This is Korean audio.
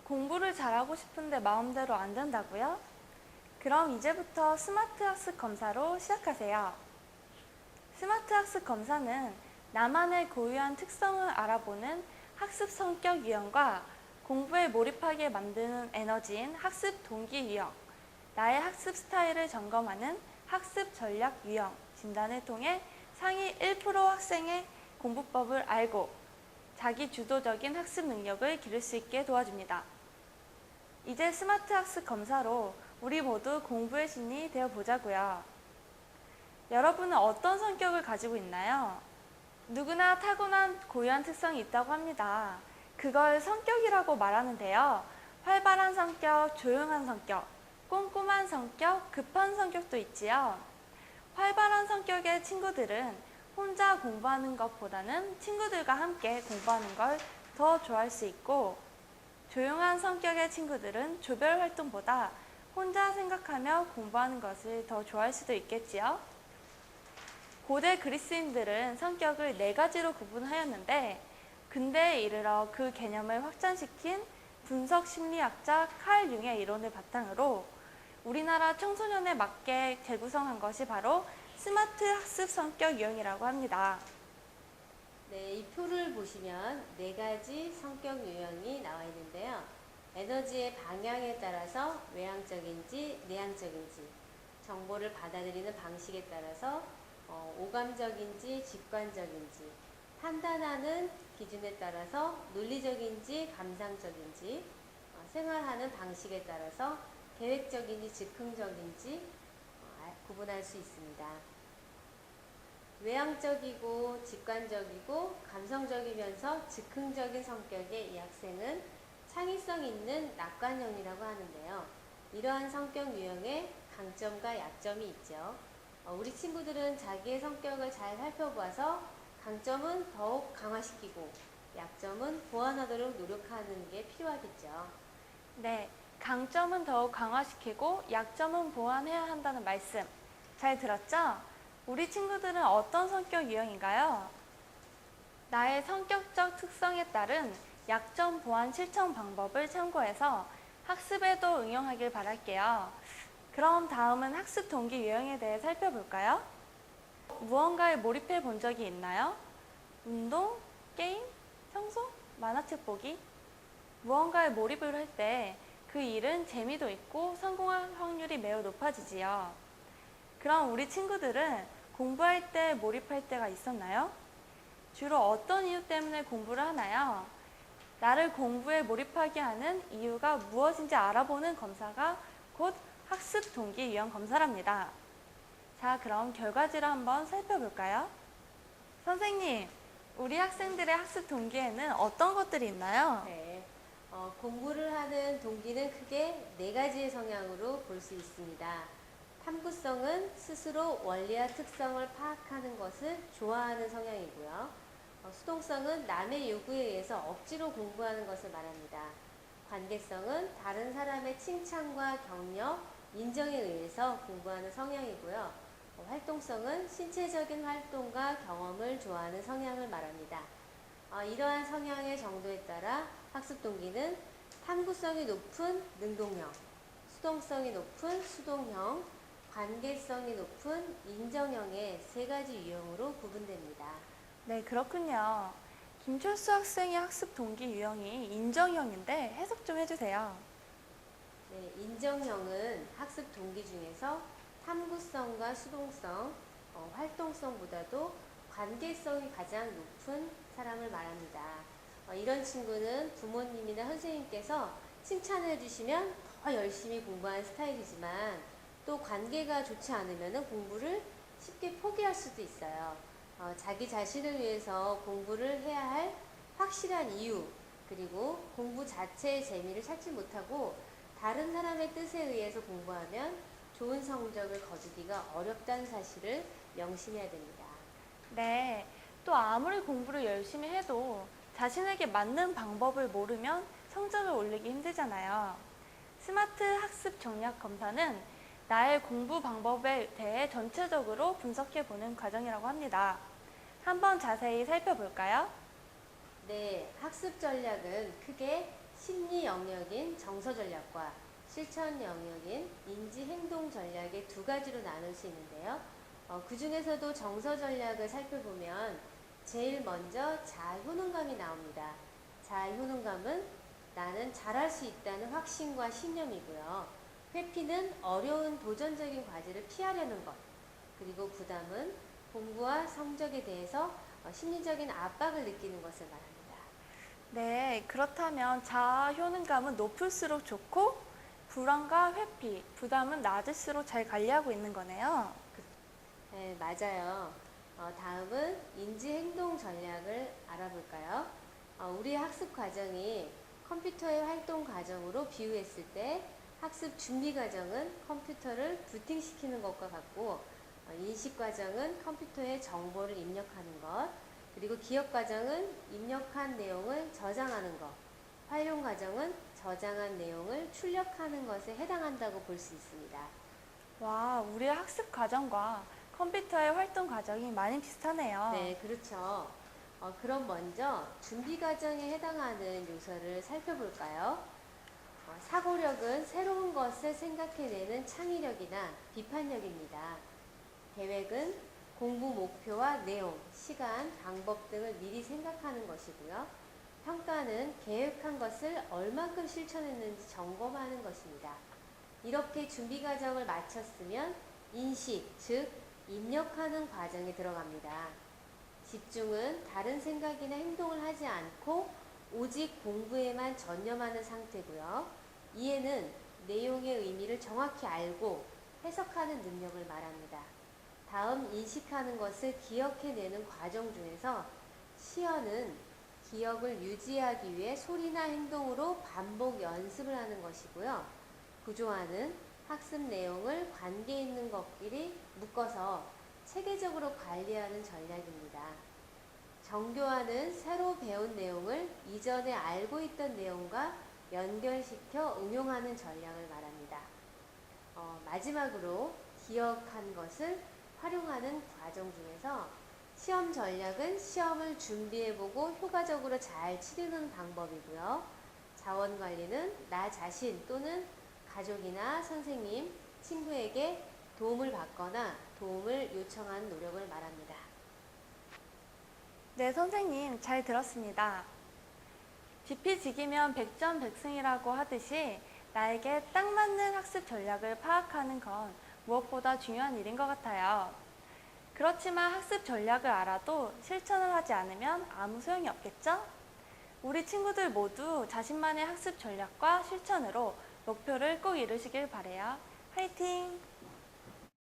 공부를 잘하고 싶은데 마음대로 안 된다고요? 그럼 이제부터 스마트 학습 검사로 시작하세요. 스마트 학습 검사는 나만의 고유한 특성을 알아보는 학습 성격 유형과 공부에 몰입하게 만드는 에너지인 학습 동기 유형, 나의 학습 스타일을 점검하는 학습 전략 유형 진단을 통해 상위 1% 학생의 공부법을 알고 자기 주도적인 학습 능력을 기를 수 있게 도와줍니다. 이제 스마트 학습 검사로 우리 모두 공부의 신이 되어보자고요. 여러분은 어떤 성격을 가지고 있나요? 누구나 타고난 고유한 특성이 있다고 합니다. 그걸 성격이라고 말하는데요. 활발한 성격, 조용한 성격, 꼼꼼한 성격, 급한 성격도 있지요. 활발한 성격의 친구들은 혼자 공부하는 것보다는 친구들과 함께 공부하는 걸 더 좋아할 수 있고, 조용한 성격의 친구들은 조별 활동보다 혼자 생각하며 공부하는 것을 더 좋아할 수도 있겠지요. 고대 그리스인들은 성격을 4가지로 구분하였는데 근대에 이르러 그 개념을 확장시킨 분석 심리학자 칼 융의 이론을 바탕으로 우리나라 청소년에 맞게 재구성한 것이 바로 스마트 학습 성격 유형이라고 합니다. 네, 이 표를 보시면 4가지 성격 유형이 나와 있는데요. 에너지의 방향에 따라서 외향적인지 내향적인지, 정보를 받아들이는 방식에 따라서 오감적인지 직관적인지, 판단하는 기준에 따라서 논리적인지 감상적인지, 생활하는 방식에 따라서 계획적인지 즉흥적인지 구분할 수 있습니다. 외향적이고 직관적이고 감성적이면서 즉흥적인 성격의 이 학생은 창의성 있는 낙관형이라고 하는데요. 이러한 성격 유형의 강점과 약점이 있죠. 우리 친구들은 자기의 성격을 잘 살펴봐서 강점은 더욱 강화시키고 약점은 보완하도록 노력하는 게 필요하겠죠. 네, 강점은 더욱 강화시키고 약점은 보완해야 한다는 말씀 잘 들었죠? 우리 친구들은 어떤 성격 유형인가요? 나의 성격적 특성에 따른 약점 보완 실천 방법을 참고해서 학습에도 응용하길 바랄게요. 그럼 다음은 학습 동기 유형에 대해 살펴볼까요? 무언가에 몰입해 본 적이 있나요? 운동, 게임, 청소, 만화책 보기? 무언가에 몰입을 할 때 그 일은 재미도 있고 성공할 확률이 매우 높아지지요. 그럼 우리 친구들은 공부할 때 몰입할 때가 있었나요? 주로 어떤 이유 때문에 공부를 하나요? 나를 공부에 몰입하게 하는 이유가 무엇인지 알아보는 검사가 곧 학습 동기 유형 검사랍니다. 자, 그럼 결과지를 한번 살펴볼까요? 선생님, 우리 학생들의 학습 동기에는 어떤 것들이 있나요? 네, 공부를 하는 동기는 크게 4가지의 성향으로 볼 수 있습니다. 탐구성은 스스로 원리와 특성을 파악하는 것을 좋아하는 성향이고요. 수동성은 남의 요구에 의해서 억지로 공부하는 것을 말합니다. 관계성은 다른 사람의 칭찬과 격려, 인정에 의해서 공부하는 성향이고요. 활동성은 신체적인 활동과 경험을 좋아하는 성향을 말합니다. 이러한 성향의 정도에 따라 학습 동기는 탐구성이 높은 능동형, 수동성이 높은 수동형, 관계성이 높은 인정형의 3가지 유형으로 구분됩니다. 네, 그렇군요. 김철수 학생의 학습 동기 유형이 인정형인데 해석 좀 해주세요. 네, 인정형은 학습 동기 중에서 탐구성과 수동성, 활동성보다도 관계성이 가장 높은 사람을 말합니다. 이런 친구는 부모님이나 선생님께서 칭찬해 주시면 더 열심히 공부하는 스타일이지만 또 관계가 좋지 않으면 공부를 쉽게 포기할 수도 있어요. 자기 자신을 위해서 공부를 해야 할 확실한 이유, 그리고 공부 자체의 재미를 찾지 못하고 다른 사람의 뜻에 의해서 공부하면 좋은 성적을 거두기가 어렵다는 사실을 명심해야 됩니다. 네, 또 아무리 공부를 열심히 해도 자신에게 맞는 방법을 모르면 성적을 올리기 힘들잖아요. 스마트 학습 정략 검사는 나의 공부 방법에 대해 전체적으로 분석해 보는 과정이라고 합니다. 한번 자세히 살펴볼까요? 네, 학습 전략은 크게 심리 영역인 정서 전략과 실천 영역인 인지 행동 전략의 두 가지로 나눌 수 있는데요. 그 중에서도 정서 전략을 살펴보면 제일 먼저 자효능감이 나옵니다. 자효능감은 나는 잘할 수 있다는 확신과 신념이고요. 회피는 어려운 도전적인 과제를 피하려는 것. 그리고 부담은 공부와 성적에 대해서 심리적인 압박을 느끼는 것을 말합니다. 네, 그렇다면 자아 효능감은 높을수록 좋고 불안과 회피, 부담은 낮을수록 잘 관리하고 있는 거네요. 네, 맞아요. 다음은 인지행동 전략을 알아볼까요? 우리 학습 과정이 컴퓨터의 활동 과정으로 비유했을 때 학습 준비 과정은 컴퓨터를 부팅시키는 것과 같고 인식 과정은 컴퓨터에 정보를 입력하는 것, 그리고 기억 과정은 입력한 내용을 저장하는 것, 활용 과정은 저장한 내용을 출력하는 것에 해당한다고 볼 수 있습니다. 와, 우리의 학습 과정과 컴퓨터의 활동 과정이 많이 비슷하네요. 네, 그렇죠. 그럼 먼저 준비 과정에 해당하는 요소를 살펴볼까요? 사고력은 새로운 것을 생각해내는 창의력이나 비판력입니다. 계획은 공부 목표와 내용, 시간, 방법 등을 미리 생각하는 것이고요. 평가는 계획한 것을 얼만큼 실천했는지 점검하는 것입니다. 이렇게 준비 과정을 마쳤으면 인식, 즉 입력하는 과정에 들어갑니다. 집중은 다른 생각이나 행동을 하지 않고 오직 공부에만 전념하는 상태고요. 이해는 내용의 의미를 정확히 알고 해석하는 능력을 말합니다. 다음 인식하는 것을 기억해내는 과정 중에서 시연은 기억을 유지하기 위해 소리나 행동으로 반복 연습을 하는 것이고요. 구조화는 학습 내용을 관계 있는 것끼리 묶어서 체계적으로 관리하는 전략입니다. 정교화는 새로 배운 내용을 이전에 알고 있던 내용과 연결시켜 응용하는 전략을 말합니다. 마지막으로 기억한 것을 활용하는 과정 중에서 시험 전략은 시험을 준비해보고 효과적으로 잘 치르는 방법이고요. 자원 관리는 나 자신 또는 가족이나 선생님, 친구에게 도움을 받거나 도움을 요청하는 노력을 말합니다. 네, 선생님, 잘 들었습니다. 지피지기면 백전백승이라고 하듯이 나에게 딱 맞는 학습 전략을 파악하는 건 무엇보다 중요한 일인 것 같아요. 그렇지만 학습 전략을 알아도 실천을 하지 않으면 아무 소용이 없겠죠? 우리 친구들 모두 자신만의 학습 전략과 실천으로 목표를 꼭 이루시길 바래요. 화이팅!